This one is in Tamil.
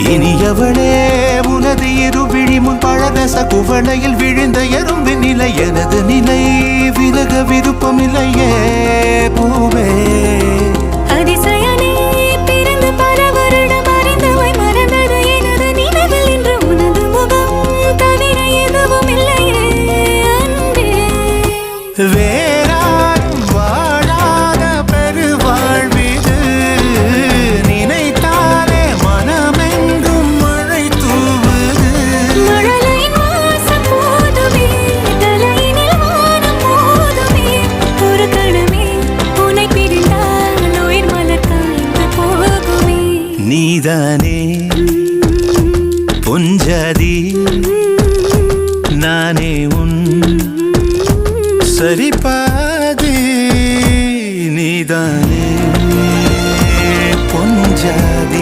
இனியவளே உனது இருவிழி முன் பழரச குவளையில் விழுந்த எறும்பின் நிலை எனது நிலை விலக விருப்பமில்லையே பூவே அதிசயனே பிறந்து பல வருடம் அறிந்தவை மறந்தது எனது நினைவில் இன்று உனது முகம் தவிர எதுவும் இல்லையே அன்பே வேறாரும் வாழாத பெருவாழ்விது நினைத்தாலே மனமெங்கும் மழை தூவுது மழலையின் வாசம் போதுமே தலையினில் வானம் போதுமே ஒரு கணமே உன்னை பிரிந்தால் உயிர் மலர் காய்ந்து போகுமே நீதானே பொஞ்சாதி நானே உன் சரிபாதி நீதானே பொஞ்சாதி